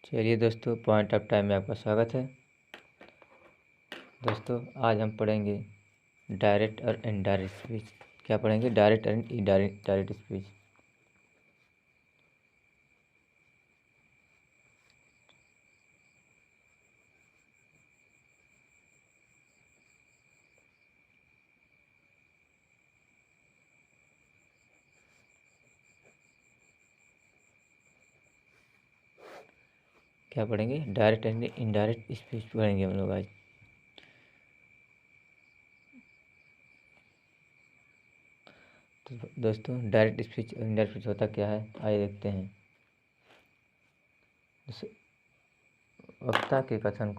चलिए दोस्तों, point of time में आपका स्वागत है। दोस्तों, आज हम पढ़ेंगे डायरेक्ट और इनडायरेक्ट स्पीच। क्या पढ़ेंगे? Direct and indirect speech. क्या पढ़ेंगे? डायरेक्ट एंड इनडायरेक्ट स्पीच पढ़ेंगे हम लोग आज। तो दोस्तों, डायरेक्ट स्पीच और इनडायरेक्ट स्पीच होता क्या है, आइए देखते हैं। वक्ता के कथन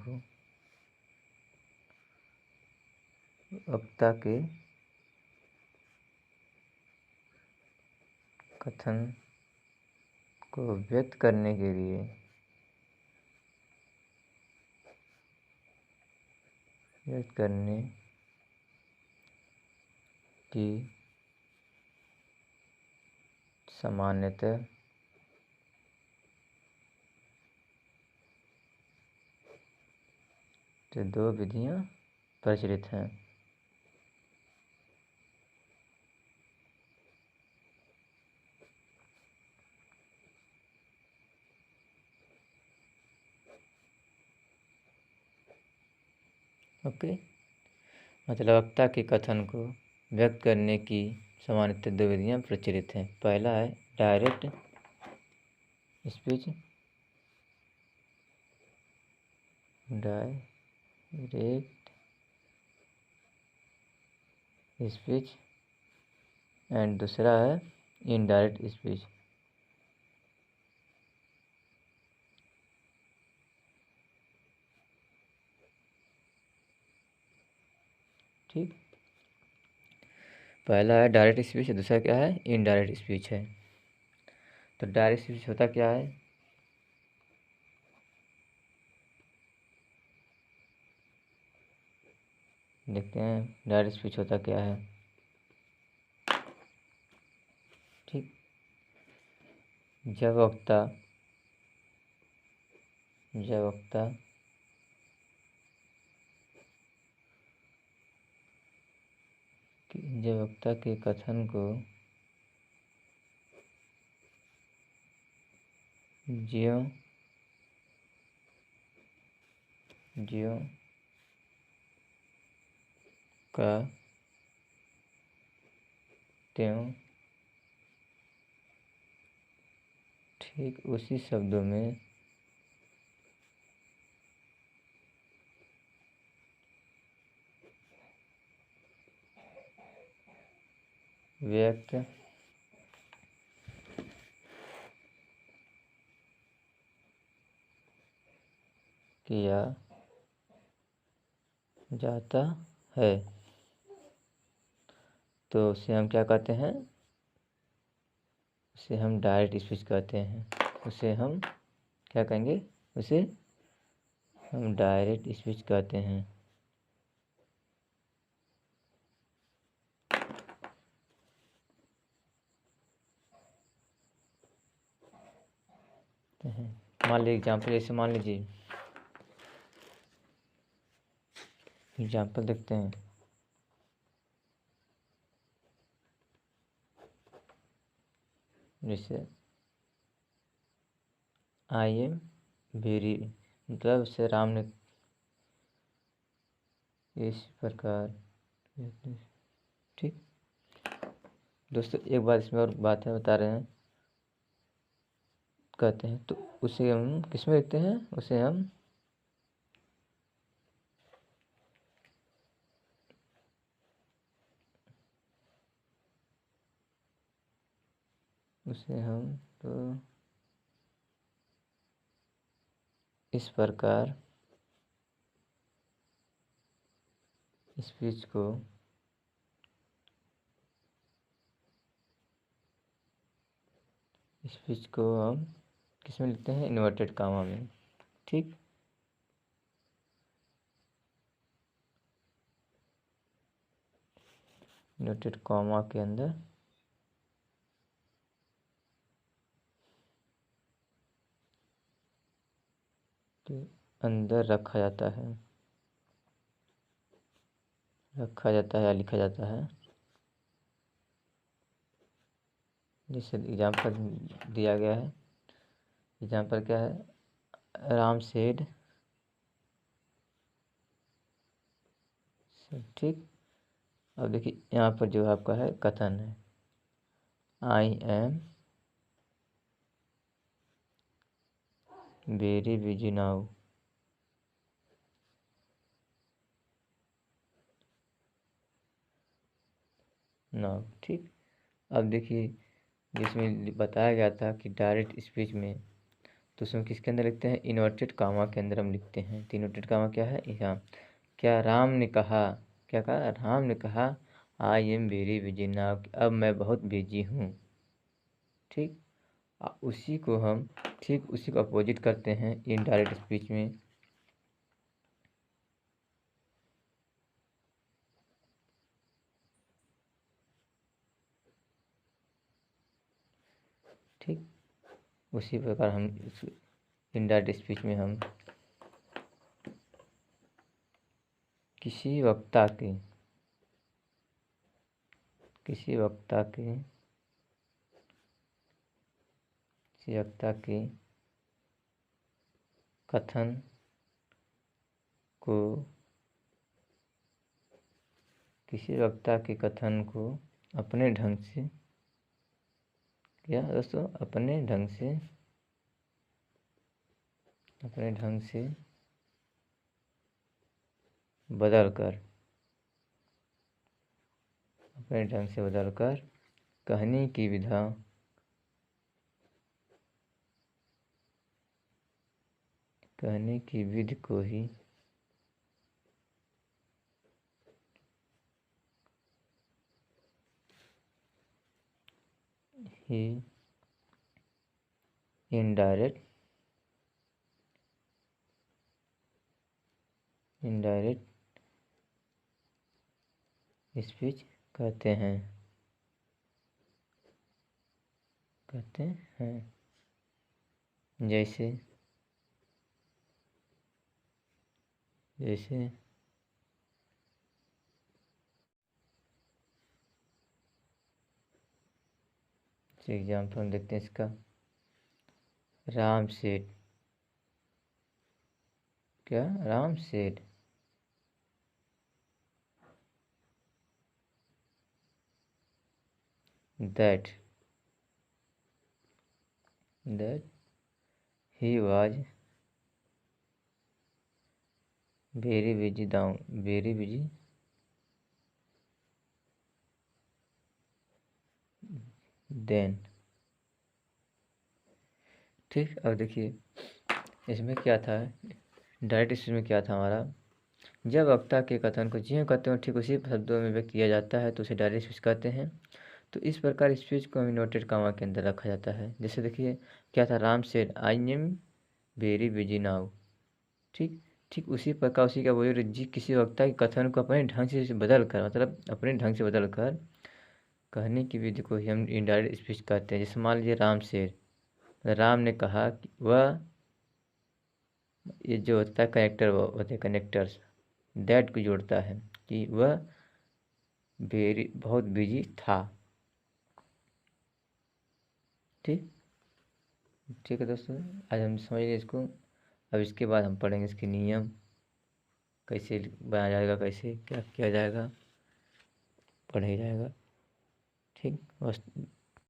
को व्यक्त करने के लिए की सामान्यतः दो विधियां प्रचलित हैं। ओके, मतलब वक्ता के कथन को व्यक्त करने की सामान्यतः दो विधियां प्रचलित हैं। पहला है डायरेक्ट स्पीच, एंड दूसरा है इनडायरेक्ट स्पीच। ठीक, पहला है डायरेक्ट स्पीच, दूसरा क्या है? इनडायरेक्ट स्पीच है। तो डायरेक्ट स्पीच होता क्या है? देखते हैं डायरेक्ट स्पीच होता क्या है। ठीक, जब वक्ता के कथन को ज्यों का त्यों ठीक उसी शब्दों में व्यक्त किया जाता है, तो उसे हम क्या कहते हैं? उसे हम डायरेक्ट स्पीच कहते हैं। उसे हम क्या कहेंगे? उसे हम डायरेक्ट स्पीच कहते हैं। मान लीजिए एग्जाम्पल, जैसे मान लीजिए एग्जाम्पल देखते हैं। जैसे आई एम वेरी, मतलब से राम ने इस प्रकार। ठीक दोस्तों, एक बात इसमें और बात है, बता रहे हैं, कहते हैं, तो उसे हम किस में लिखते हैं? उसे हम तो इस प्रकार स्पीच को हम किस में लिखते हैं? इन्वर्टेड कामा में। ठीक, इन्वर्टेड कॉमा के अंदर के अंदर रखा जाता है या लिखा जाता है। जैसे एग्जाम्पल दिया गया है, एग्जाम्पल क्या है, राम सेड, ठीक। अब देखिए यहाँ पर जो आपका है कथन है, I am very busy now. ठीक। अब देखिए जिसमें बताया गया था कि डायरेक्ट स्पीच में, तो उसमें किसके अंदर लिखते हैं, इन्वर्टेड कामा के अंदर हम लिखते हैं। तो इन्वर्टेड कामा क्या है यहाँ, क्या राम ने कहा, क्या कहा, राम ने कहा I am very busy now, अब मैं बहुत बिजी हूँ, ठीक। उसी को हम, ठीक उसी को अपोजिट करते हैं इनडायरेक्ट स्पीच में। ठीक, उसी प्रकार हम इनडायरेक्ट स्पीच में हम किसी वक्ता के कथन को अपने ढंग से, क्या दोस्तों, अपने ढंग से बदल कर कहने की विधि को ही इनडायरेक्ट स्पीच कहते हैं। जैसे एग्जाम्पल देखते हैं इसका, राम सेठ, क्या, राम सेठ that he was very busy then। ठीक। अब देखिए इसमें क्या था, डायरेक्ट स्पीच में क्या था हमारा, जब वक्ता के कथन को ज्यों कहते हो ठीक उसी शब्दों में व्यक्त किया जाता है तो उसे डायरेक्ट स्पीच कहते हैं। तो इस प्रकार स्पीच को इन्वर्टेड कामा के अंदर रखा जाता है। जैसे देखिए क्या था, Ram said I am very busy now, ठीक। ठीक उसी प्रकार उसी का वही जी किसी वक्ता के कथन को अपने ढंग से बदल कर, मतलब अपने ढंग से बदल कर कहने की विधि को ही हम इनडायरेक्ट स्पीच कहते हैं। जैसे मान लीजिए राम सेड, राम ने कहा कि वह, ये जो होता है कनेक्टर, वो होते हैं कनेक्टर्स, दैट को जोड़ता है कि वह बहुत बिजी था, ठीक। ठीक है दोस्तों, आज हम समझ गए इसको। अब इसके बाद हम पढ़ेंगे इसके नियम, कैसे बनाया जाएगा, कैसे क्या किया जाएगा, पढ़ा जाएगा, ठीक। बस।